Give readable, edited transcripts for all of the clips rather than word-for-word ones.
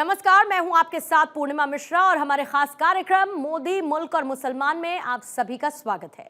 नमस्कार, मैं हूं आपके साथ पूर्णिमा मिश्रा और हमारे खास कार्यक्रम मोदी, मुल्क और मुसलमान में आप सभी का स्वागत है।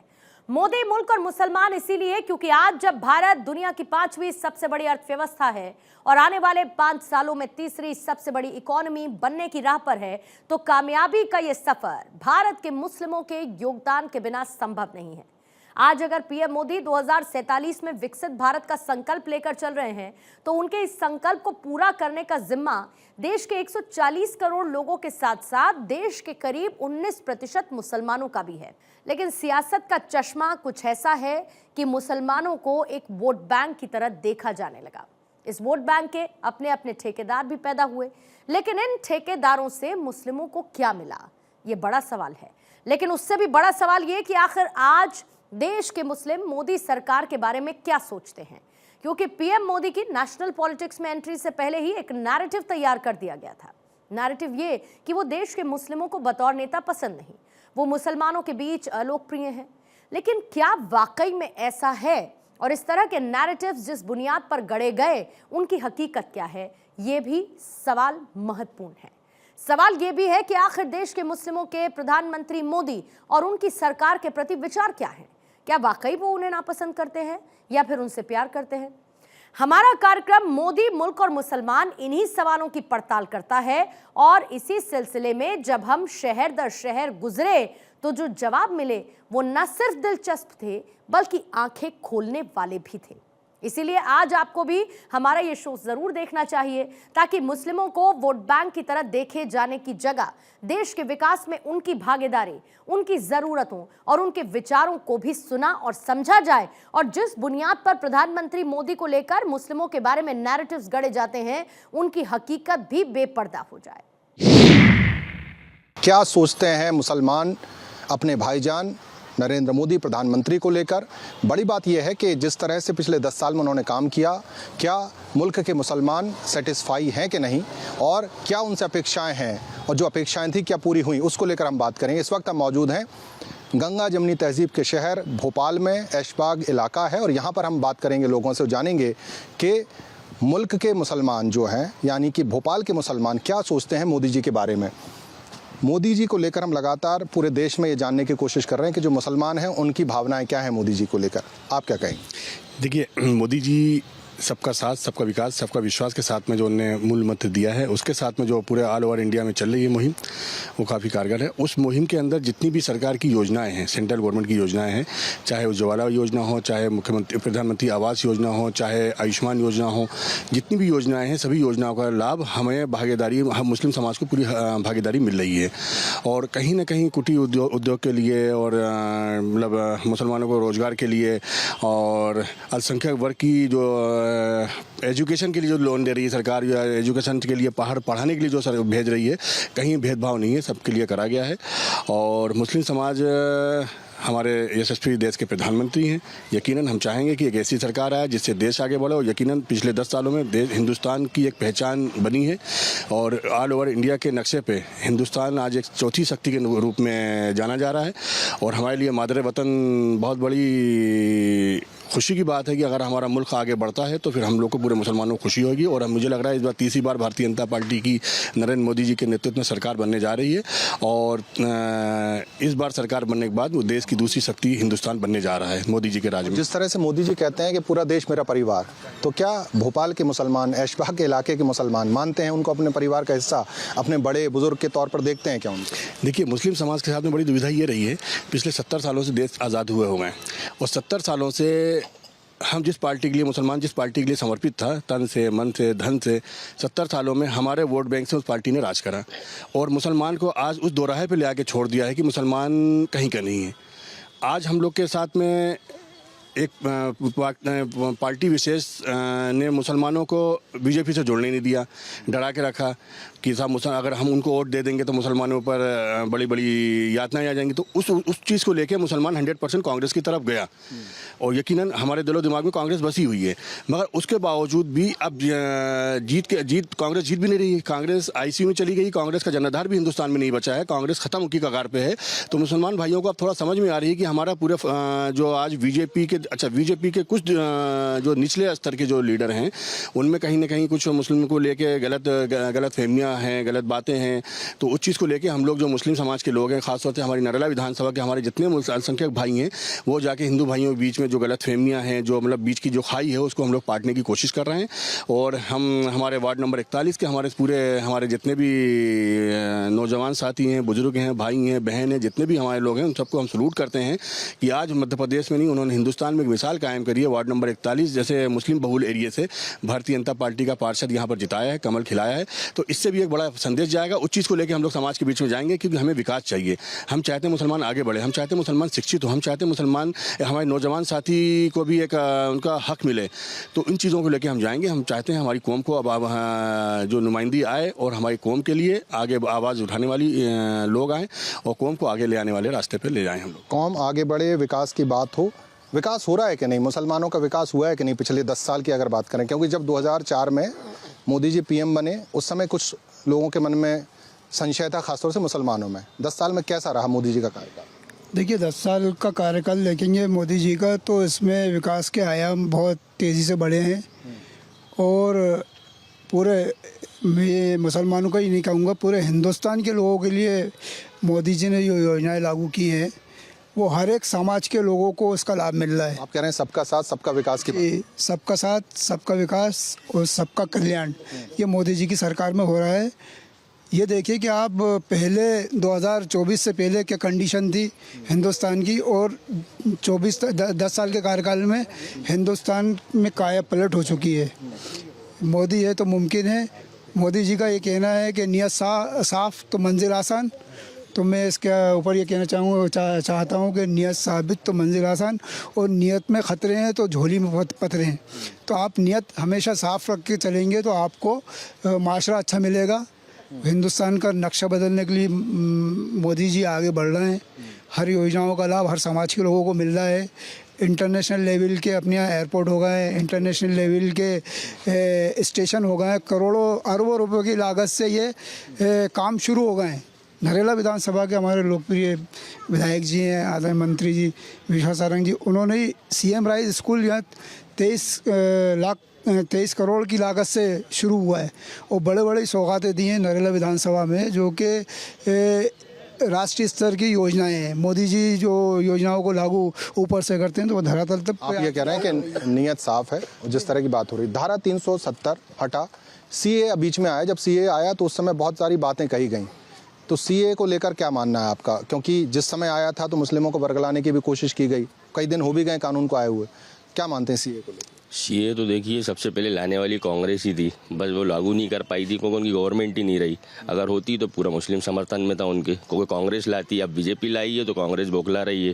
मोदी, मुल्क और मुसलमान इसीलिए क्योंकि आज जब भारत दुनिया की 5वीं सबसे बड़ी अर्थव्यवस्था है और आने वाले 5 सालों में तीसरी सबसे बड़ी इकोनॉमी बनने की राह पर है, तो कामयाबी का यह सफर भारत के मुस्लिमों के योगदान के बिना संभव नहीं है। आज अगर पीएम मोदी 2047 में विकसित भारत का संकल्प लेकर चल रहे हैं, तो उनके इस संकल्प को पूरा करने का जिम्मा देश के 140 करोड़ लोगों के साथ साथ देश के करीब 19% मुसलमानों का भी है। लेकिन सियासत का चश्मा कुछ ऐसा है कि मुसलमानों को एक वोट बैंक की तरह देखा जाने लगा। इस वोट बैंक के अपने अपने ठेकेदार भी पैदा हुए, लेकिन इन ठेकेदारों से मुस्लिमों को क्या मिला, ये बड़ा सवाल है। लेकिन उससे भी बड़ा सवाल ये कि आखिर आज देश के मुस्लिम मोदी सरकार के बारे में क्या सोचते हैं, क्योंकि पीएम मोदी की नेशनल पॉलिटिक्स में एंट्री से पहले ही एक नैरेटिव तैयार कर दिया गया था। नैरेटिव ये कि वो देश के मुस्लिमों को बतौर नेता पसंद नहीं, वो मुसलमानों के बीच अलोकप्रिय हैं। लेकिन क्या वाकई में ऐसा है, और इस तरह के नैरेटिव्स जिस बुनियाद पर गढ़े गए उनकी हकीकत क्या है, ये भी सवाल महत्वपूर्ण है। सवाल ये भी है कि आखिर देश के मुस्लिमों के प्रधानमंत्री मोदी और उनकी सरकार के प्रति विचार क्या है। क्या वाकई वो उन्हें नापसंद करते हैं या फिर उनसे प्यार करते हैं? हमारा कार्यक्रम मोदी, मुल्क और मुसलमान इन्हीं सवालों की पड़ताल करता है और इसी सिलसिले में जब हम शहर दर शहर गुजरे तो जो जवाब मिले वो न सिर्फ दिलचस्प थे बल्कि आंखें खोलने वाले भी थे। इसीलिए आज आपको भी हमारा ये शो जरूर देखना चाहिए, ताकि मुस्लिमों को वोट बैंक की तरह देखे जाने की जगह देश के विकास में उनकी भागीदारी, उनकी जरूरतों और उनके विचारों को भी सुना और समझा जाए, और जिस बुनियाद पर प्रधानमंत्री मोदी को लेकर मुस्लिमों के बारे में नैरेटिव्स गढ़े जाते हैं, उनकी हकीकत भी बेपर्दा हो जाए। क्या सोचते हैं मुसलमान अपने भाईजान नरेंद्र मोदी प्रधानमंत्री को लेकर? बड़ी बात यह है कि जिस तरह से पिछले 10 साल में उन्होंने काम किया, क्या मुल्क के मुसलमान सेटिस्फाई हैं कि नहीं, और क्या उनसे अपेक्षाएं हैं, और जो अपेक्षाएं थी क्या पूरी हुई, उसको लेकर हम बात करेंगे। इस वक्त हम मौजूद हैं गंगा जमनी तहजीब के शहर भोपाल में, ऐशबाग इलाका है, और यहाँ पर हम बात करेंगे, लोगों से जानेंगे कि मुल्क के मुसलमान जो हैं, यानी कि भोपाल के मुसलमान क्या सोचते हैं मोदी जी के बारे में। मोदी जी को लेकर हम लगातार पूरे देश में ये जानने की कोशिश कर रहे हैं कि जो मुसलमान हैं उनकी भावनाएं क्या हैं मोदी जी को लेकर। आप क्या कहेंगे? देखिए, मोदी जी सबका साथ, सबका विकास, सबका विश्वास के साथ में जो उन्होंने मूल मंत्र दिया है, उसके साथ में जो पूरे ऑल ओवर इंडिया में चल रही है मुहिम, वो काफ़ी कारगर है। उस मुहिम के अंदर जितनी भी सरकार की योजनाएं हैं, सेंट्रल गवर्नमेंट की योजनाएं हैं, चाहे उज्ज्वला योजना हो, चाहे मुख्यमंत्री प्रधानमंत्री आवास योजना हो, चाहे आयुष्मान योजना हो, जितनी भी योजनाएं हैं, सभी योजनाओं का लाभ हमें भागीदारी, हम मुस्लिम समाज को पूरी भागीदारी मिल रही है। और कहीं ना कहीं कुटीर उद्योग के लिए और मतलब मुसलमानों को रोज़गार के लिए और अल्पसंख्यक वर्ग की जो एजुकेशन के लिए जो लोन दे रही है सरकार, या एजुकेशन के लिए पढ़ाने के लिए जो सर भेज रही है, कहीं भेदभाव नहीं है, सबके लिए करा गया है। और मुस्लिम समाज हमारे यशस्वी देश के प्रधानमंत्री हैं। यकीनन हम चाहेंगे कि एक ऐसी सरकार आए जिससे देश आगे बढ़े, और यकीनन पिछले 10 सालों में हिंदुस्तान की एक पहचान बनी है और ऑल ओवर इंडिया के नक्शे पे हिंदुस्तान आज एक चौथी शक्ति के रूप में जाना जा रहा है। और हमारे लिए मादर वतन बहुत बड़ी खुशी की बात है कि अगर हमारा मुल्क आगे बढ़ता है तो फिर हम लोग को, पूरे मुसलमानों को खुशी होगी। और मुझे लग रहा है इस बार तीसरी बार भारतीय जनता पार्टी की नरेंद्र मोदी जी के नेतृत्व में सरकार बनने जा रही है, और इस बार सरकार बनने के बाद वो देश की दूसरी शक्ति हिंदुस्तान बनने जा रहा है मोदी जी के राज में। जिस तरह से मोदी जी कहते हैं कि पूरा देश मेरा परिवार, तो क्या भोपाल के मुसलमान, ऐशबाग के इलाके के मुसलमान मानते हैं उनको अपने परिवार का हिस्सा, अपने बड़े बुजुर्ग के तौर पर देखते हैं क्या उनको? देखिए, मुस्लिम समाज के साथ में बड़ी दुविधा ये रही है, पिछले 70 सालों से देश आज़ाद हुए हुए हैं, और 70 सालों से हम जिस पार्टी के लिए, मुसलमान जिस पार्टी के लिए समर्पित था, तन से, मन से, धन से, 70 सालों में हमारे वोट बैंक से उस पार्टी ने राज करा, और मुसलमान को आज उस दोराहे पे ले आके छोड़ दिया है कि मुसलमान कहीं का नहीं है। आज हम लोग के साथ में एक पार्टी विशेष ने मुसलमानों को बीजेपी से जोड़ने नहीं दिया, डरा के रखा कि साहब अगर हम उनको वोट दे देंगे तो मुसलमानों पर बड़ी बड़ी यातनाएं आ जाएंगी। तो उस चीज़ को लेके मुसलमान 100% कांग्रेस की तरफ गया, और यकीनन हमारे दिलो दिमाग में कांग्रेस बसी हुई है। मगर उसके बावजूद भी अब कांग्रेस जीत भी नहीं रही है। कांग्रेस आईसीयू में चली गई, कांग्रेस का जनाधार भी हिंदुस्तान में नहीं बचा है, कांग्रेस खत्म की कगार पे है। तो मुसलमान भाइयों को अब थोड़ा समझ में आ रही है कि हमारा पूरे जो आज बीजेपी के अच्छा बीजेपी के कुछ जो निचले स्तर के जो लीडर हैं उनमें कहीं ना कहीं कुछ मुस्लिम को लेके गलत फहमियाँ हैं, गलत बातें हैं। तो उस चीज़ को लेके हम लोग जो मुस्लिम समाज के लोग हैं, खासतौर से हमारी नरेला विधानसभा के हमारे जितने अल्पसंख्यक भाई हैं, वो जाके हिंदू भाइयों के बीच में जो गलत फहमियाँ हैं, जो मतलब बीच की जो खाई है, उसको हम लोग पाटने की कोशिश कर रहे हैं। और हम हमारे वार्ड नंबर 41 के हमारे जितने भी नौजवान साथी हैं, बुजुर्ग हैं, भाई हैं, बहन हैं, जितने भी हमारे लोग हैं, उन सबको हम सलूट करते हैं कि आज मध्य प्रदेश में नहीं, उन्होंने हिंदुस्तान में एक मिसाल कायम करी है। वार्ड नंबर 41 जैसे मुस्लिम बहुल एरिया से भारतीय जनता पार्टी का पार्षद यहाँ पर जिताया है, कमल खिलाया है। तो इससे भी एक बड़ा संदेश जाएगा। उस चीज़ को लेकर हम लोग समाज के बीच में जाएंगे, क्योंकि हमें विकास चाहिए। हम चाहते हैं मुसलमान आगे बढ़े, हम चाहते हैं मुसलमान शिक्षित हो, हम चाहते हैं मुसलमान हमारे नौजवान साथी को भी एक उनका हक मिले। तो इन चीज़ों को लेकर हम जाएंगे। हम चाहते हैं हमारी कौम को अब जो नुमाइंदी आए और हमारी कौम के लिए आगे आवाज़ उठाने वाली लोग आए और कौम को आगे ले आने वाले रास्ते पर ले जाएं हम लोग। कौम आगे बढ़े, विकास की बात हो। विकास हो रहा है कि नहीं, मुसलमानों का विकास हुआ है कि नहीं पिछले 10 साल की अगर बात करें? क्योंकि जब 2004 में मोदी जी पीएम बने, उस समय कुछ लोगों के मन में संशय था, खासतौर से मुसलमानों में। 10 साल में कैसा रहा मोदी जी का कार्यकाल? देखिए 10 साल का कार्यकाल देखेंगे मोदी जी का, तो इसमें विकास के आयाम बहुत तेज़ी से बढ़े हैं। और पूरे मैं मुसलमानों का ही नहीं कहूँगा, पूरे हिंदुस्तान के लोगों के लिए मोदी जी ने जो योजनाएं लागू की हैं, वो हर एक समाज के लोगों को उसका लाभ मिल रहा है। आप कह रहे हैं सबका साथ सबका विकास की बात? सबका साथ सबका विकास और सबका कल्याण, ये मोदी जी की सरकार में हो रहा है। ये देखिए कि आप पहले 2024 से पहले क्या कंडीशन थी हिंदुस्तान की, और 10 साल के कार्यकाल में हिंदुस्तान में काया पलट हो चुकी है। मोदी है तो मुमकिन है। मोदी जी का ये कहना है कि नियत साफ तो मंजिल आसान। तो मैं इसके ऊपर ये कहना चाहता हूँ कि नियत साबित तो मंजिल आसान, और नियत में ख़तरे हैं तो झोली में पत्थरे हैं। तो आप नियत हमेशा साफ रख के चलेंगे तो आपको माशरा अच्छा मिलेगा। हिंदुस्तान का नक्शा बदलने के लिए मोदी जी आगे बढ़ रहे हैं। हर योजनाओं का लाभ हर समाज के लोगों को मिल रहा है। इंटरनेशनल लेवल के अपने यहाँ एयरपोर्ट हो गए हैं, इंटरनेशनल लेवल के स्टेशन हो गए हैं। करोड़ों अरबों रुपए की लागत से ये काम शुरू हो गए हैं। नरेला विधानसभा के हमारे लोकप्रिय विधायक जी हैं, आदरणीय मंत्री जी विश्वास सारंग जी, उन्होंने ही सीएम राइज स्कूल यहाँ 23 करोड़ की लागत से शुरू हुआ है, और बड़े बड़े सौगातें दी हैं नरेला विधानसभा में, जो कि राष्ट्रीय स्तर की योजनाएं हैं। मोदी जी जो योजनाओं को लागू ऊपर से करते हैं तो वो धरातल तक। आप ये कह रहे हैं कि नीयत साफ है। जिस तरह की बात हो रही, धारा 370 हटा, सीए बीच में आया। जब सीए आया तो उस समय बहुत सारी बातें कही गई। तो सीए को लेकर क्या मानना है आपका? क्योंकि जिस समय आया था तो मुस्लिमों को वर्गलाने की भी कोशिश की गई, कई दिन हो भी गए कानून को आए हुए। क्या मानते हैं सीए को लेकर? सीए तो देखिए सबसे पहले लाने वाली कांग्रेस ही थी, बस वो लागू नहीं कर पाई थी क्योंकि उनकी गवर्नमेंट ही नहीं रही। अगर होती तो पूरा मुस्लिम समर्थन में था उनके, क्योंकि कांग्रेस लाती। अब बीजेपी लाई है तो कांग्रेस बौखला रही है,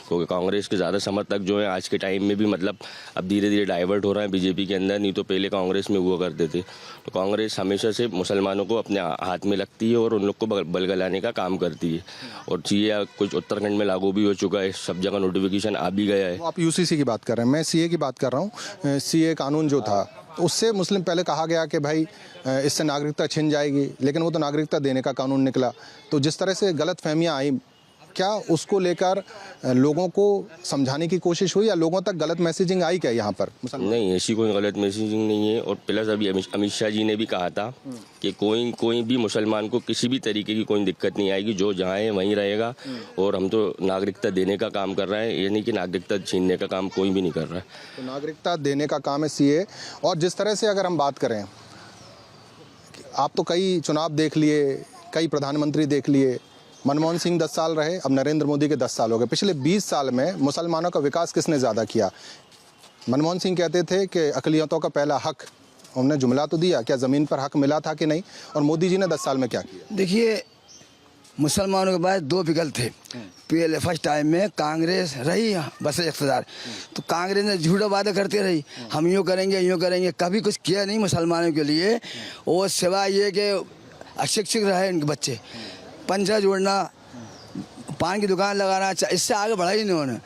क्योंकि कांग्रेस के ज़्यादा समर्थक जो हैं आज के टाइम में भी मतलब अब धीरे धीरे डाइवर्ट हो रहे हैं बीजेपी के अंदर। नहीं तो पहले कांग्रेस में हुआ करते थे। तो कांग्रेस हमेशा से मुसलमानों को अपने हाथ में लगती है और उन लोग को बलगलाने का काम करती है। और सीए कुछ उत्तराखंड में लागू भी हो चुका है, सब जगह नोटिफिकेशन आ भी गया है। आप यूसीसी की बात कर रहे हैं, मैं सीए की बात कर रहा हूँ। सीए कानून जो था उससे मुस्लिम पहले कहा गया कि भाई इससे नागरिकता छिन जाएगी, लेकिन वो तो नागरिकता देने का कानून निकला। तो जिस तरह से गलत फहमियाँ आई, क्या उसको लेकर लोगों को समझाने की कोशिश हुई या लोगों तक गलत मैसेजिंग आई क्या यहाँ पर? नहीं, ऐसी कोई गलत मैसेजिंग नहीं है। और प्लस अभी अमित शाह जी ने भी कहा था कि कोई भी मुसलमान को किसी भी तरीके की कोई दिक्कत नहीं आएगी, जो जहाँ है वहीं रहेगा। और हम तो नागरिकता देने का काम कर रहे हैं, ये नहीं कि नागरिकता छीनने का काम कोई भी नहीं कर रहा है। तो नागरिकता देने का काम है सीए। और जिस तरह से अगर हम बात करें, आप तो कई चुनाव देख लिए, कई प्रधानमंत्री देख लिए। मनमोहन सिंह 10 साल रहे, अब नरेंद्र मोदी के 10 साल हो गए। पिछले 20 साल में मुसलमानों का विकास किसने ज़्यादा किया? मनमोहन सिंह कहते थे कि अक़लियतों का पहला हक, उन्होंने जुमला तो दिया, क्या ज़मीन पर हक मिला था कि नहीं? और मोदी जी ने 10 साल में क्या किया? देखिए, मुसलमानों के पास 2 विकल्प थे। पहले फर्स्ट टाइम में कांग्रेस रही बस इक़्तिदार, तो कांग्रेस ने झूठा वादा करते रही, हम यूँ करेंगे, कभी कुछ किया नहीं मुसलमानों के लिए। और सिवाय ये कि अशिक्षित रहे उनके बच्चे, पंचा जोड़ना, पान की दुकान लगाना, इससे आगे बढ़ा ही नहीं उन्होंने।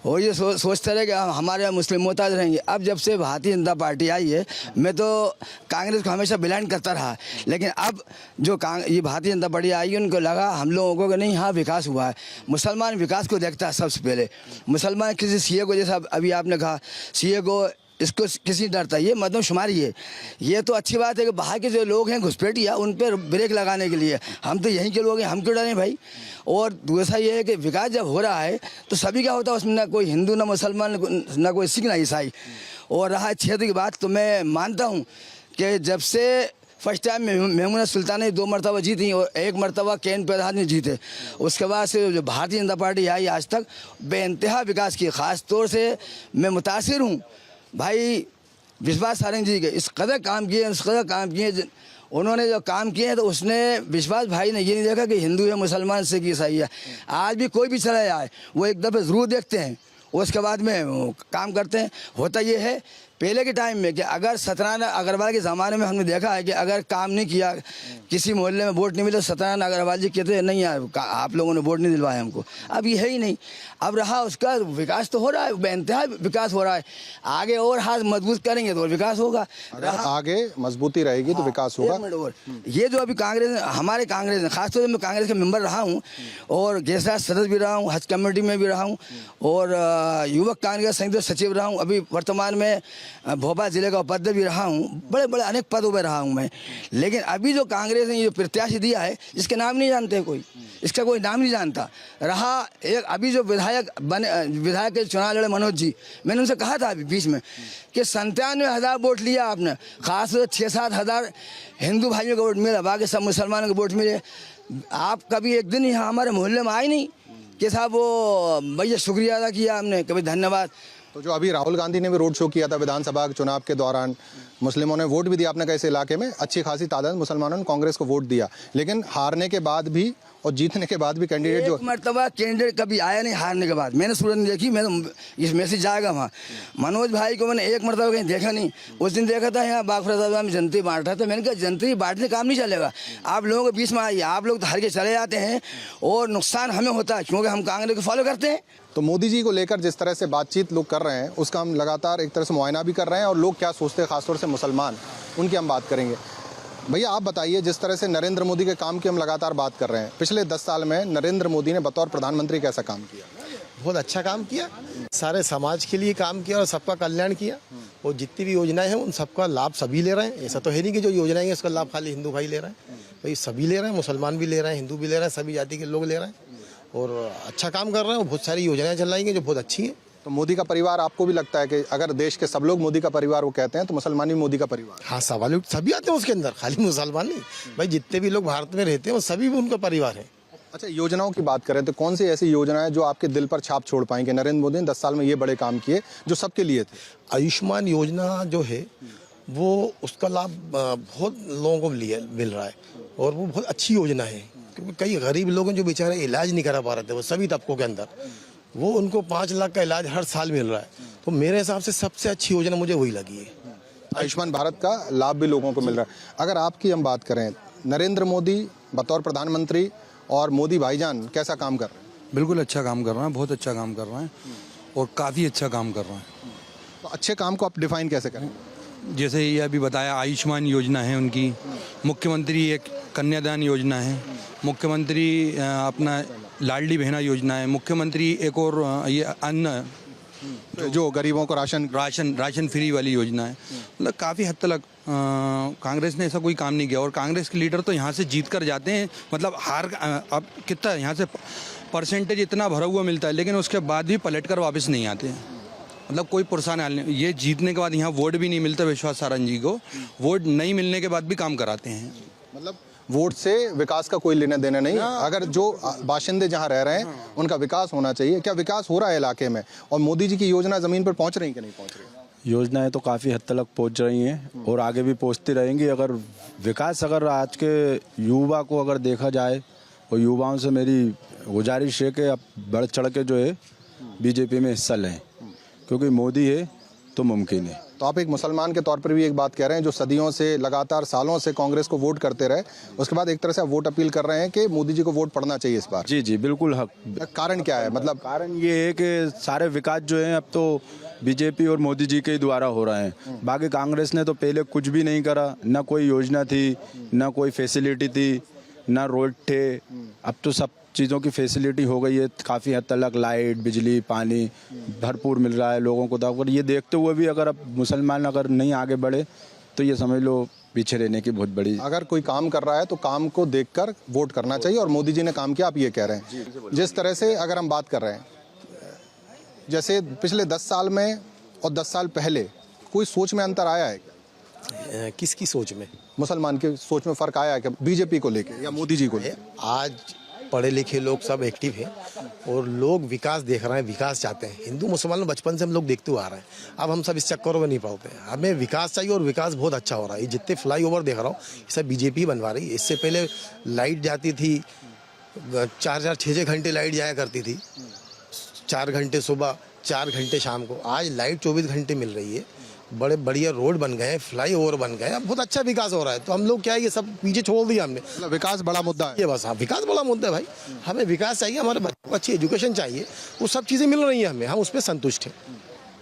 वो ये सोचते रहे कि हमारे यहाँ मुस्लिम मोहताज रहेंगे। अब जब से भारतीय जनता पार्टी आई है, मैं तो कांग्रेस को हमेशा ब्लेंड करता रहा, लेकिन अब जो ये भारतीय जनता पार्टी आई है, उनको लगा हम लोगों को कि नहीं, हाँ विकास हुआ है। मुसलमान विकास को देखता है सबसे पहले। मुसलमान किसी सीए को, जैसा अभी आपने कहा सीए को, इसको किसी डरता है, ये मर्दमशुमारी है। ये तो अच्छी बात है कि बाहर के जो लोग हैं घुसपैठिया, उन पर ब्रेक लगाने के लिए। हम तो यहीं के लोग हैं, हम क्यों डरें भाई। और दूसरा ये है कि विकास जब हो रहा है तो सभी का होता है, उसमें ना कोई हिंदू, ना मुसलमान, ना कोई सिख, ना ईसाई। और रहा क्षेत्र की बात, तो मैं मानता हूँ कि जब से फर्स्ट टाइम मेमुना सुल्तान ने 2 मरतबा जीती और 1 मरतबा कैन प्रधान ने जीते, उसके बाद से जो भारतीय जनता पार्टी आई आज तक बेइंतहा विकास की। ख़ास तौर से मैं मुतासिर हूँ भाई विश्वास सारंग जी के, इस कदर काम किए उन्होंने जो काम किए हैं, तो उसने विश्वास भाई ने ये नहीं देखा कि हिंदू है, मुसलमान, सिख, ईसाई है। आज भी कोई भी चला जाए वो एक दफ़े ज़रूर देखते हैं, उसके बाद में काम करते हैं। होता ये है पहले के टाइम में कि अगर सत्यनारायण अग्रवाल के ज़माने में हमने देखा है कि अगर काम नहीं किया, किसी मोहल्ले में वोट नहीं मिले, सत्यनारायण अग्रवाल जी कहते हैं नहीं यार आप लोगों ने वोट नहीं दिलवाया हमको। अब ये है ही नहीं। अब रहा उसका विकास तो हो रहा है, बेइंतहा विकास हो रहा है। आगे और हाथ मजबूत करेंगे तो विकास होगा। अगर आगे मजबूती रहेगी तो विकास होगा। एक मिनट और, ये जो अभी हमारे कांग्रेस ने, खासतौर से मैं कांग्रेस का मेंबर रहा हूँ और गेस्ट हाउस सदस्य भी रहा हूँ, हज कमेटी में भी रहा हूँ और युवक कांग्रेस संयुक्त सचिव रहा हूँ। अभी वर्तमान में भोपाल जिले का उपाध्यक्ष भी रहा हूँ। बड़े बड़े अनेक पदों पर रहा हूँ मैं। लेकिन अभी जो कांग्रेस ने ये प्रत्याशी दिया है, इसके नाम नहीं जानते कोई, इसका कोई नाम नहीं जानता। रहा एक अभी जो विधायक के चुनाव लड़े मनोज जी, मैंने उनसे कहा था अभी बीच में कि 97,000 वोट लिया आपने, खास 6-7 हज़ार हिंदू भाइयों का वोट मिला, बाकी सब मुसलमानों के वोट मिले। आप कभी एक दिन यहाँ हमारे मोहल्ले में आए नहीं कि साहब वो भैया शुक्रिया अदा किया हमने, कभी धन्यवाद। तो जो अभी राहुल गांधी ने भी रोड शो किया था विधानसभा के चुनाव के दौरान, मुस्लिमों ने वोट भी दिया अपने कैसे इलाके में, अच्छी खासी तादाद मुसलमानों ने कांग्रेस को वोट दिया। लेकिन हारने के बाद भी और जीतने के बाद भी कैंडिडेट जो मरतबा कैंडिडेट कभी आया नहीं हारने के बाद। मैंने सूरत नहीं देखी, मैं तो इस मैसेज जाएगा वहाँ। मनोज भाई को मैंने 1 मरतबा कहीं देखा नहीं। उस दिन देखा था यहाँ बागफराजाबाद में जनता बांट रहा था। मैंने कहा जनता बांटने काम नहीं चलेगा, आप लोगों के बीच में आइए। आप लोग तो हार के चले जाते हैं और नुकसान हमें होता है क्योंकि हम कांग्रेस को फॉलो करते हैं। तो मोदी जी को लेकर जिस तरह से बातचीत लोग कर रहे हैं, उसका हम लगातार एक तरह से मुआयना भी कर रहे हैं और लोग क्या सोचते हैं, खासतौर से मुसलमान, उनकी हम बात करेंगे। भैया आप बताइए, जिस तरह से नरेंद्र मोदी के काम की हम लगातार बात कर रहे हैं, पिछले 10 साल में नरेंद्र मोदी ने बतौर प्रधानमंत्री कैसा काम किया? बहुत अच्छा काम किया, सारे समाज के लिए काम किया और सबका कल्याण किया। और जितनी भी योजनाएं हैं उन सबका लाभ सभी ले रहे हैं। ऐसा तो है नहीं कि जो योजनाएं हैं उसका लाभ खाली हिंदू भाई ले रहे हैं, भाई सभी ले रहे हैं, मुसलमान भी ले रहे हैं, हिंदू भी ले रहे हैं, सभी जाति के लोग ले रहे हैं और अच्छा काम कर रहे हैं। बहुत सारी योजनाएं चलाएंगे जो बहुत अच्छी हैं। तो मोदी का परिवार आपको भी लगता है कि अगर देश के सब लोग मोदी का परिवार वो कहते हैं तो मुसलमान भी मोदी का परिवार? हाँ, सवाल सभी आते हैं उसके अंदर, खाली मुसलमान नहीं भाई, जितने भी लोग भारत में रहते हैं वो सभी उनका परिवार है। अच्छा, योजनाओं की बात करें तो कौन सी ऐसी योजनाएं जो आपके दिल पर छाप छोड़ पाएंगे? नरेंद्र मोदी ने 10 साल में ये बड़े काम किए जो सबके लिए थे। आयुष्मान योजना जो है वो उसका लाभ बहुत लोगों को मिल रहा है और वो बहुत अच्छी योजना है क्योंकि कई गरीब लोग हैं जो बेचारे इलाज नहीं करा पा रहे थे, वो सभी तबकों के अंदर, वो उनको 5 लाख का इलाज हर साल मिल रहा है। तो मेरे हिसाब से सबसे अच्छी योजना मुझे वही लगी है। आयुष्मान भारत का लाभ भी लोगों को मिल रहा है। अगर आपकी हम बात करें, नरेंद्र मोदी बतौर प्रधानमंत्री और मोदी भाईजान कैसा काम कर रहे हैं? बिल्कुल अच्छा काम कर रहे हैं, बहुत अच्छा काम कर रहे हैं और काफ़ी अच्छा काम कर रहे हैं। तो अच्छे काम को आप डिफाइन कैसे करें? जैसे ये अभी बताया, आयुष्मान योजना है उनकी, मुख्यमंत्री एक कन्यादान योजना है, मुख्यमंत्री अपना लाडली बहना योजना है, मुख्यमंत्री एक और ये अन्न जो गरीबों को राशन फ्री वाली योजना है। मतलब काफ़ी हद तक कांग्रेस ने ऐसा कोई काम नहीं किया और कांग्रेस के लीडर तो यहाँ से जीत कर जाते हैं। मतलब अब कितना यहाँ से परसेंटेज इतना भरा हुआ मिलता है लेकिन उसके बाद भी पलट कर वापस नहीं आते हैं। मतलब कोई पुरसान हाल नहीं। ये जीतने के बाद यहाँ वोट भी नहीं मिलता विश्वास सारंग जी को, वोट नहीं मिलने के बाद भी काम कराते हैं। मतलब वोट से विकास का कोई लेना देना नहीं। अगर जो बाशिंदे जहाँ रह रहे हैं उनका विकास होना चाहिए। क्या विकास हो रहा है इलाके में और मोदी जी की योजना जमीन पर पहुँच रही कि नहीं पहुँच रही? योजनाएं तो काफ़ी हद तक पहुंच रही हैं और आगे भी पहुंचती रहेंगी। अगर विकास, अगर आज के युवा को अगर देखा जाए और युवाओं से मेरी गुजारिश है कि अब बढ़ चढ़ के जो है बीजेपी में हिस्सा लें, क्योंकि मोदी है तो मुमकिन है। तो आप एक मुसलमान के तौर पर भी एक बात कह रहे हैं, जो सदियों से लगातार सालों से कांग्रेस को वोट करते रहे, उसके बाद एक तरह से आप वोट अपील कर रहे हैं कि मोदी जी को वोट पड़ना चाहिए इस बार। जी जी बिल्कुल हक। कारण क्या है? मतलब कारण ये है कि सारे विकास जो है अब तो बीजेपी और मोदी जी के ही द्वारा हो रहे हैं। बाकी कांग्रेस ने तो पहले कुछ भी नहीं करा, ना कोई योजना थी, ना कोई फैसिलिटी थी, ना रोड थे। अब तो सब चीज़ों की फैसिलिटी हो गई है, काफ़ी हद तक लाइट, बिजली, पानी भरपूर मिल रहा है लोगों को। तो अगर ये देखते हुए भी अगर अब मुसलमान अगर नहीं आगे बढ़े तो ये समझ लो पीछे रहने की बहुत बड़ी। अगर कोई काम कर रहा है तो काम को देखकर वोट करना चाहिए, और मोदी जी ने काम किया, आप ये कह रहे हैं। जिस तरह से अगर हम बात कर रहे हैं, जैसे पिछले 10 साल में और 10 साल पहले कोई सोच में अंतर आया है क्या? किसकी सोच में? मुसलमान की सोच में फर्क आया है क्या बीजेपी को लेके या मोदी जी को लेके? आज पढ़े लिखे लोग सब एक्टिव हैं और लोग विकास देख रहे हैं, विकास चाहते हैं। हिंदू मुसलमान बचपन से हम लोग देखते हुए आ रहे हैं, अब हम सब इस चक्करों में नहीं पड़ते। हमें विकास चाहिए और विकास बहुत अच्छा हो रहा है। ये जितने फ्लाईओवर देख रहा हूँ ये सब बीजेपी बनवा रही है। इससे पहले लाइट जाती थी, 4-4, 6-6 घंटे लाइट जाया करती थी, 4 घंटे सुबह, 4 घंटे शाम को। आज लाइट 24 घंटे मिल रही है, बड़े बढ़िया रोड बन गए हैं, फ्लाईओवर बन गए हैं, बहुत अच्छा विकास हो रहा है। तो हम लोग क्या है, ये सब पीछे छोड़ दिया हमने। मतलब विकास बड़ा मुद्दा है ये बस, हाँ विकास बड़ा मुद्दा है भाई। हमें विकास चाहिए, हमारे बच्चों को अच्छी एजुकेशन चाहिए, वो सब चीज़ें मिल रही हैं हमें, हम उस पर संतुष्ट हैं।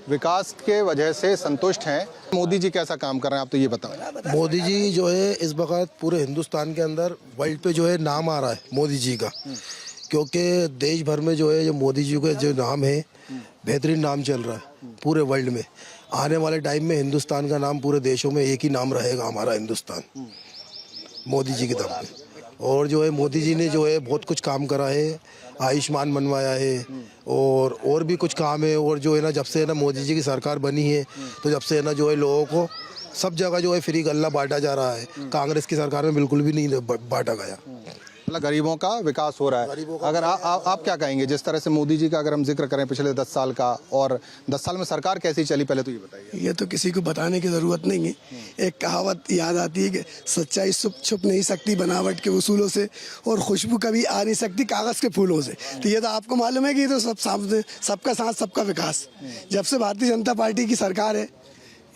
विकास के वजह से संतुष्ट हैं। मोदी जी कैसा काम कर रहे हैं आप तो ये बताओ। मोदी जी जो है इस वक्त पूरे हिंदुस्तान के अंदर वर्ल्ड पे जो है नाम आ रहा है मोदी जी का, क्योंकि देश भर में जो है जो मोदी जी का जो नाम है बेहतरीन नाम चल रहा है पूरे वर्ल्ड में। आने वाले टाइम में हिंदुस्तान का नाम पूरे देशों में एक ही नाम रहेगा, हमारा हिंदुस्तान, मोदी जी के दम पे। और जो है मोदी जी ने जो है बहुत कुछ काम करा है, आयुष्मान बनवाया है और भी कुछ काम है। और जो है ना, जब से है ना मोदी जी की सरकार बनी है तो जब से है ना जो है लोगों को सब जगह जो है फ्री गल्ला बांटा जा रहा है। कांग्रेस की सरकार में बिल्कुल भी नहीं बांटा गया। मतलब गरीबों का विकास हो रहा है। अगर आप क्या कहेंगे, जिस तरह से मोदी जी का अगर हम जिक्र करें पिछले 10 साल का, और 10 साल में सरकार कैसी चली, पहले तो ये बताइए। ये तो किसी को बताने की ज़रूरत नहीं है। एक कहावत याद आती है कि सच्चाई छुप नहीं सकती बनावट के उसूलों से, और खुशबू कभी आ नहीं सकती कागज़ के फूलों से। तो ये तो आपको मालूम है कि ये तो सब सामने, सबका साथ सबका विकास। जब से भारतीय जनता पार्टी की सरकार है,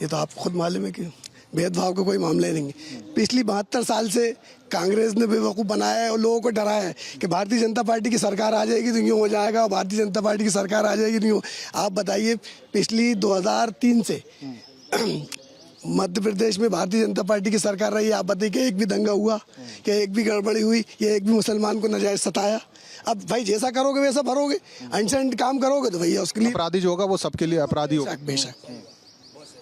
ये तो आपको खुद मालूम है कि भेदभाव का कोई मामला ही नहीं है। पिछली 72 साल से कांग्रेस ने बेवकूफ़ बनाया है और लोगों को डराया है कि भारतीय जनता पार्टी की सरकार आ जाएगी तो यूँ हो जाएगा, और भारतीय जनता पार्टी की सरकार आ जाएगी तो यूँ। आप बताइए, पिछली 2003 से मध्य प्रदेश में भारतीय जनता पार्टी की सरकार रही, आप बताइए कि एक भी दंगा हुआ, कि एक भी गड़बड़ी हुई, या एक भी मुसलमान को नाजायज सताया? अब भाई जैसा करोगे वैसा भरोगे, अनसेंट काम करोगे तो भैया उसके लिए अपराधी जो होगा वो सबके लिए अपराधी होगा। बेशक।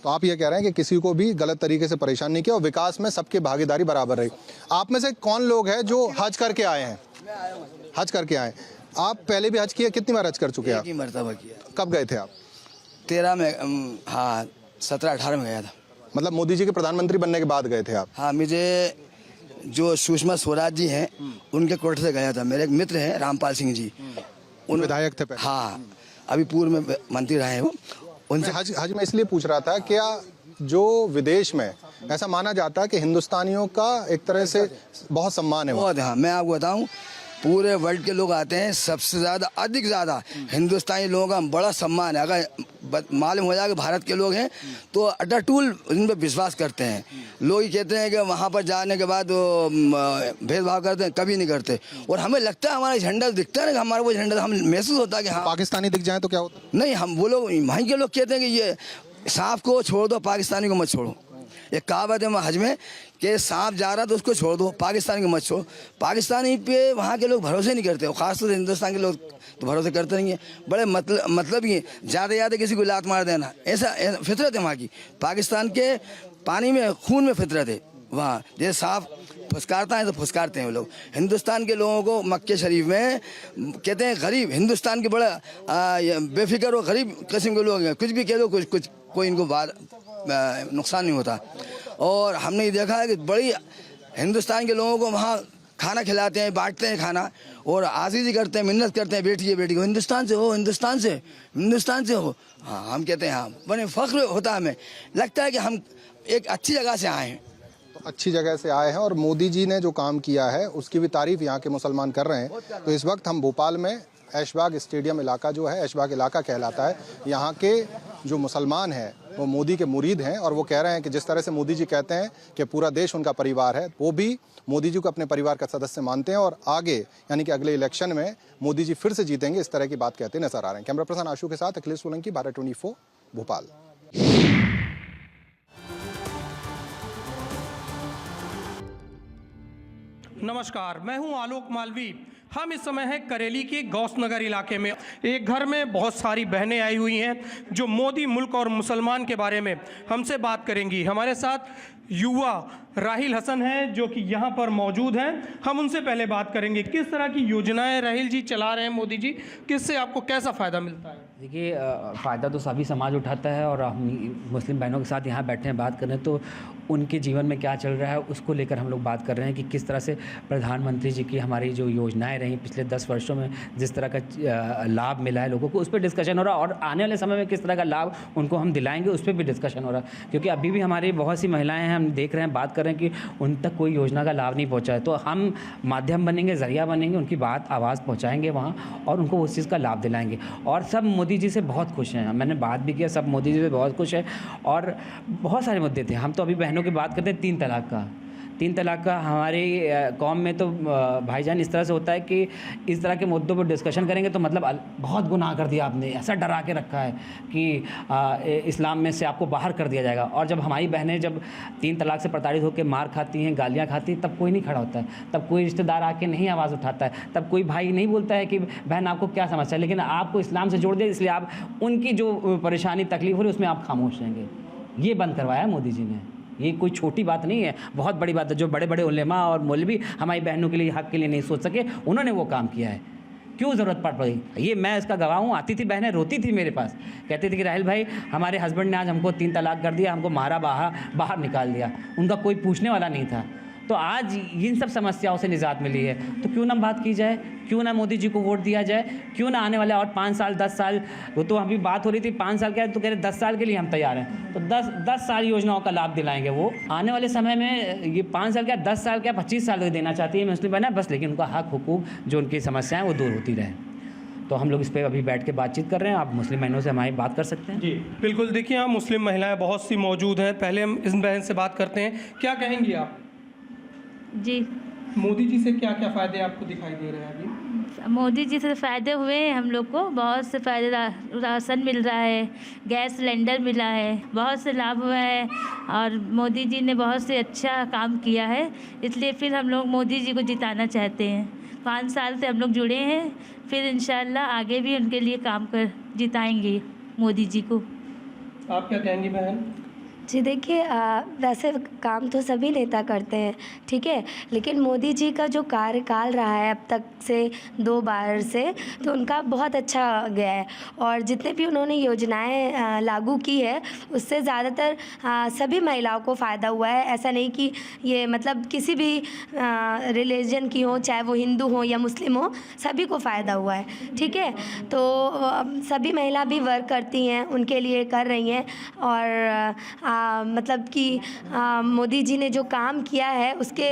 तो आप ये कह रहे हैं कि किसी को भी गलत तरीके से परेशान नहीं किया और विकास में सबकी भागीदारी बराबर रही। आप में से कौन लोग हैं जो हज करके आए हैं? हज करके आए। आप पहले भी हज किया? कितनी बार हज कर चुके हैं आप? एक ही मरतबा किया। कब गए थे आप? 13 में, हाँ 17-18 में गया था। मतलब मोदी जी के प्रधानमंत्री बनने के बाद गए थे आप? हाँ, मुझे जो सुषमा स्वराज जी हैं उनके कोर्ट से गया था। मेरे एक मित्र हैं रामपाल सिंह जी, उन विधायक थे पहले? हाँ, अभी पूर्व में मंत्री रहे हैं वो। उनसे हज में इसलिए पूछ रहा था, क्या जो विदेश में ऐसा माना जाता है कि हिंदुस्तानियों का एक तरह से बहुत सम्मान है? बहुत। हाँ, मैं आपको बताऊं, पूरे वर्ल्ड के लोग आते हैं, सबसे ज़्यादा अधिक ज़्यादा हिंदुस्तानी लोगों का बड़ा सम्मान है। अगर मालूम हो जाए कि भारत के लोग हैं तो अटूट इन पर विश्वास करते हैं। लोग ही कहते हैं कि वहाँ पर जाने के बाद भेदभाव करते हैं, कभी नहीं करते। और हमें लगता है, हमारा झंडा दिखता है ना, कि हमारा वो झंडा हम महसूस होता है कि हाँ पाकिस्तानी दिख जाए तो क्या होता? नहीं, हम वो लोग वहीं के लोग कहते हैं कि ये सांप को छोड़ दो, पाकिस्तानी को मत छोड़ो। एक कहावत है हज में कि सांप जा रहा तो उसको छोड़ दो, पाकिस्तानी को मत छोड़ो। पाकिस्तानी पे वहाँ के लोग भरोसे नहीं करते, और ख़ासतौर से हिंदुस्तान के लोग तो भरोसे करते नहीं हैं। बड़े मतलब ही ज़्यादा किसी को लात मार देना, ऐसा फितरत है वहाँ की। पाकिस्तान के पानी में, खून में फितरत है वहाँ। जैसे सांप फुसकारता है तो फुसकारते हैं वो लोग। हिंदुस्तान के लोगों को मक्के शरीफ में कहते हैं गरीब, हिंदुस्तान के बड़ा बेफिक्र और गरीब किस्म के लोग हैं। कुछ भी कह दो, कुछ कोई इनको नुकसान नहीं होता। और हमने ये देखा है कि बड़ी हिंदुस्तान के लोगों को वहाँ खाना खिलाते हैं, बांटते हैं खाना, और आज़ीज़ी करते हैं, मिन्नत करते हैं, बेटी को हिंदुस्तान से हो, हिंदुस्तान से हो। हाँ, हम कहते हैं हाँ, बड़े फ़ख्र होता है, हमें लगता है कि हम एक अच्छी जगह से आए हैं। तो अच्छी जगह से आए हैं, और मोदी जी ने जो काम किया है उसकी भी तारीफ यहाँ के मुसलमान कर रहे हैं। तो इस वक्त हम भोपाल में ऐशबाग स्टेडियम इलाका जो है, ऐशबाग इलाका कहलाता है। यहाँ के जो मुसलमान हैं वो मोदी के मुरीद हैं और वो कह रहे हैं कि जिस तरह से मोदी जी कहते हैं कि पूरा देश उनका परिवार है, वो भी मोदी जी को अपने परिवार का सदस्य मानते हैं और आगे यानी कि अगले इलेक्शन में मोदी जी फिर से जीतेंगे, इस तरह की बात कहते नजर आ रहे हैं। कैमरा पर्सन आशु के साथ अखिलेश सोलंकी, भारत 24 भोपाल। नमस्कार, मैं हूं आलोक मालवी। हम इस समय हैं करेली के गौसनगर इलाके में। एक घर में बहुत सारी बहनें आई हुई हैं जो मोदी, मुल्क और मुसलमान के बारे में हमसे बात करेंगी। हमारे साथ युवा राहिल हसन हैं जो कि यहाँ पर मौजूद हैं। हम उनसे पहले बात करेंगे किस तरह की योजनाएं राहिल जी चला रहे हैं मोदी जी, किससे आपको कैसा फ़ायदा मिलता है? देखिए, फ़ायदा तो सभी समाज उठाता है और हम मुस्लिम बहनों के साथ यहाँ बैठे हैं, बात कर रहे हैं तो उनके जीवन में क्या चल रहा है उसको लेकर हम लोग बात कर रहे हैं कि किस तरह से प्रधानमंत्री जी की हमारी जो योजनाएं रही पिछले 10 वर्षों में, जिस तरह का लाभ मिला है लोगों को, उस पर डिस्कशन हो रहा है और आने वाले समय में किस तरह का लाभ उनको हम दिलाएंगे उस पर भी डिस्कशन हो रहा है। क्योंकि अभी भी हमारी बहुत सी महिलाएँ हैं, हम देख रहे हैं, बात कर रहे हैं कि उन तक कोई योजना का लाभ नहीं पहुँचा है। तो हम माध्यम बनेंगे, ज़रिया बनेंगे, उनकी बात आवाज़ पहुँचाएँगे वहाँ और उनको उस चीज़ का लाभ दिलाएँगे। और सब मोदी जी से बहुत खुश हैं, मैंने बात भी किया, सब मोदी जी से बहुत खुश है। और बहुत सारे मुद्दे थे, हम तो अभी बहनों की बात करते हैं 3 तलाक का। 3 तलाक का हमारी कौम में तो भाईजान इस तरह से होता है कि इस तरह के मुद्दों पर डिस्कशन करेंगे तो मतलब बहुत गुनाह कर दिया आपने, ऐसा डरा के रखा है कि इस्लाम में से आपको बाहर कर दिया जाएगा। और जब हमारी बहनें जब 3 तलाक से प्रताड़ित होकर मार खाती हैं, गालियाँ खाती हैं, तब कोई नहीं खड़ा होता है, तब कोई रिश्तेदार आके नहीं आवाज़ उठाता है, तब कोई भाई नहीं बोलता है कि बहन आपको क्या समस्या है, लेकिन आपको इस्लाम से जोड़ दिया इसलिए आप उनकी जो परेशानी तकलीफ हो रही है उसमें आप खामोश रहेंगे। ये बंद करवाया मोदी जी ने। ये कोई छोटी बात नहीं है, बहुत बड़ी बात है। जो बड़े बड़े उलेमा और मौलवी हमारी बहनों के लिए, हक के लिए नहीं सोच सके, उन्होंने वो काम किया है। क्यों ज़रूरत पड़ पड़ी, ये मैं इसका गवाह हूँ। आती थी बहनें, रोती थी मेरे पास, कहती थी कि राहिल भाई हमारे हस्बैंड ने आज हमको 3 तलाक कर दिया, हमको मारा, बाहर निकाल दिया, उनका कोई पूछने वाला नहीं था। तो आज इन सब समस्याओं से निजात मिली है, तो क्यों ना बात की जाए, क्यों ना मोदी जी को वोट दिया जाए, क्यों ना आने वाले और 5 साल 10 साल, वो तो अभी बात हो रही थी 5 साल क्या है, तो कह रहे 10 साल के लिए हम तैयार हैं। तो 10 साल योजनाओं का लाभ दिलाएंगे वो आने वाले समय में। ये 5 साल क्या, 10 साल क्या, 25 साल देना चाहती है मुस्लिम बहनें बस, लेकिन उनका हक हुकूक जो उनकी समस्याएँ वो दूर होती रहे। तो हम लोग इस पर अभी बैठ के बातचीत कर रहे हैं। आप मुस्लिम बहनों से हमारी बात कर सकते हैं। जी बिल्कुल, देखिए यहाँ मुस्लिम महिलाएँ बहुत सी मौजूद हैं। पहले हम इस बहन से बात करते हैं, क्या कहेंगी आप? जी, मोदी जी से क्या क्या फ़ायदे आपको दिखाई दे रहे हैं अभी? मोदी जी से फ़ायदे हुए हैं हम लोग को, बहुत से फ़ायदे, राशन मिल रहा है, गैस सिलेंडर मिला है, बहुत से लाभ हुआ है और मोदी जी ने बहुत से अच्छा काम किया है। इसलिए फिर हम लोग मोदी जी को जिताना चाहते हैं। 5 साल से हम लोग जुड़े हैं, फिर इंशाल्लाह आगे भी उनके लिए काम कर जिताएंगे मोदी जी को। आप क्या कहेंगी बहन? जी देखिए, वैसे काम तो सभी नेता करते हैं, ठीक है, लेकिन मोदी जी का जो कार्यकाल रहा है अब तक से 2 बार से, तो उनका बहुत अच्छा गया है। और जितने भी उन्होंने योजनाएं लागू की है उससे ज़्यादातर सभी महिलाओं को फ़ायदा हुआ है। ऐसा नहीं कि ये मतलब किसी भी रिलीजन की हो, चाहे वो हिंदू हो या मुस्लिम हो, सभी को फ़ायदा हुआ है, ठीक है। तो सभी महिला भी वर्क करती हैं, उनके लिए कर रही हैं। और मतलब कि मोदी जी ने जो काम किया है उसके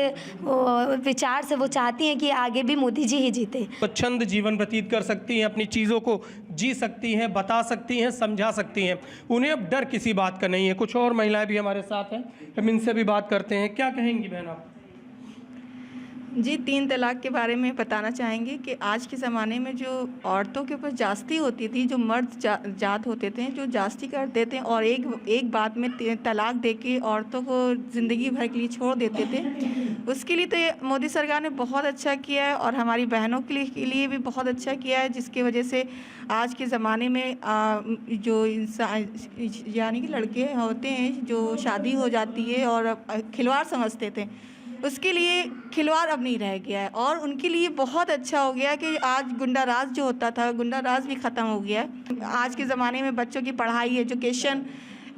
विचार से वो चाहती हैं कि आगे भी मोदी जी ही जीते। स्वच्छंद जीवन व्यतीत कर सकती हैं, अपनी चीज़ों को जी सकती हैं, बता सकती हैं, समझा सकती हैं, उन्हें अब डर किसी बात का नहीं है। कुछ और महिलाएं भी हमारे साथ हैं, हम इनसे भी बात करते हैं। क्या कहेंगी बहन आप? जी, 3 तलाक के बारे में बताना चाहेंगे कि आज के ज़माने में जो औरतों के ऊपर जास्ती होती थी, जो मर्द जात होते थे जो जास्ती करते थे और एक बात में तलाक देके औरतों को ज़िंदगी भर के लिए छोड़ देते थे, उसके लिए तो मोदी सरकार ने बहुत अच्छा किया है और हमारी बहनों के लिए भी बहुत अच्छा किया है, जिसकी वजह से आज के ज़माने में जो इंसान यानी कि लड़के होते हैं जो शादी हो जाती है और खिलवाड़ समझते थे, उसके लिए खिलवाड़ अब नहीं रह गया है और उनके लिए बहुत अच्छा हो गया कि आज गुंडा राज जो होता था, गुंडा राज भी ख़त्म हो गया है। आज के ज़माने में बच्चों की पढ़ाई,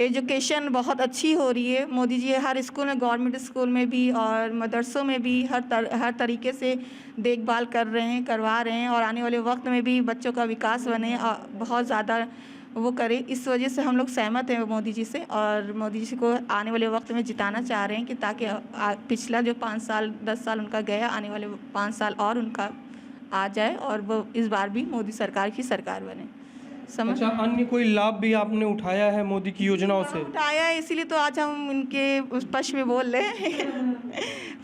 एजुकेशन बहुत अच्छी हो रही है। मोदी जी हर स्कूल में, गवर्नमेंट स्कूल में भी और मदरसों में भी हर तरीके से देखभाल करवा रहे हैं और आने वाले वक्त में भी बच्चों का विकास बने, बहुत ज़्यादा वो करे। इस वजह से हम लोग सहमत हैं मोदी जी से और मोदी जी को आने वाले वक्त में जिताना चाह रहे हैं कि ताकि पिछला जो 5 साल 10 साल उनका गया, आने वाले 5 साल और उनका आ जाए और वो इस बार भी मोदी सरकार की सरकार बने। अच्छा, अन्य कोई लाभ भी आपने उठाया है मोदी की योजनाओं से? उठाया है, इसीलिए तो आज हम इनके उस पक्ष में बोल रहे हैं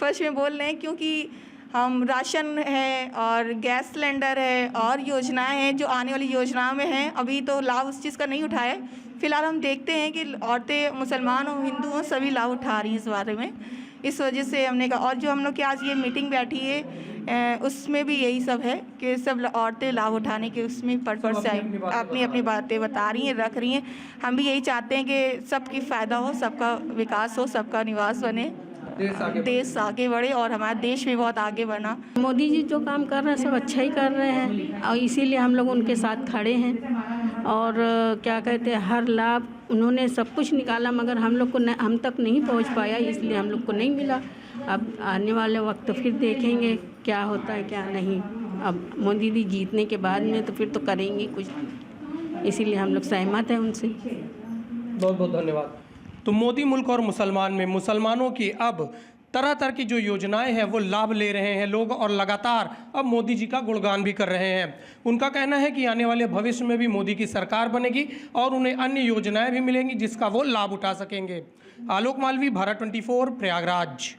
पक्ष में बोल रहे हैं, क्योंकि हम राशन है और गैस सिलेंडर है और योजनाएं हैं जो आने वाली योजनाओं में हैं। अभी तो लाभ उस चीज़ का नहीं उठाया है। फिलहाल हम देखते हैं कि औरतें मुसलमान और हिंदू हों सभी लाभ उठा रही हैं इस बारे में। इस वजह से हमने कहा, और जो हम लोग की आज ये मीटिंग बैठी है उसमें भी यही सब है कि सब औरतें लाभ उठाने के उसमें पर्पज से अपनी अपनी बातें बता रही हैं, रख रही हैं। हम भी यही चाहते हैं कि सबकी फ़ायदा हो, सबका विकास हो, सबका निवास बने, देश आगे बढ़े और हमारा देश भी बहुत आगे बढ़ा। मोदी जी जो काम कर रहे हैं सब अच्छा ही कर रहे हैं और इसीलिए हम लोग उनके साथ खड़े हैं। और क्या कहते हैं, हर लाभ उन्होंने सब कुछ निकाला मगर हम लोग को हम तक नहीं पहुंच पाया, इसलिए हम लोग को नहीं मिला। अब आने वाले वक्त फिर देखेंगे क्या होता है क्या नहीं। अब मोदी जी जीतने के बाद में तो फिर तो करेंगे कुछ, इसीलिए हम लोग सहमत हैं उनसे। बहुत बहुत धन्यवाद। तो मोदी मुल्क और मुसलमान में मुसलमानों की अब तरह तरह की जो योजनाएं हैं वो लाभ ले रहे हैं लोग और लगातार अब मोदी जी का गुणगान भी कर रहे हैं। उनका कहना है कि आने वाले भविष्य में भी मोदी की सरकार बनेगी और उन्हें अन्य योजनाएं भी मिलेंगी जिसका वो लाभ उठा सकेंगे। आलोक मालवी, भारत 24, प्रयागराज।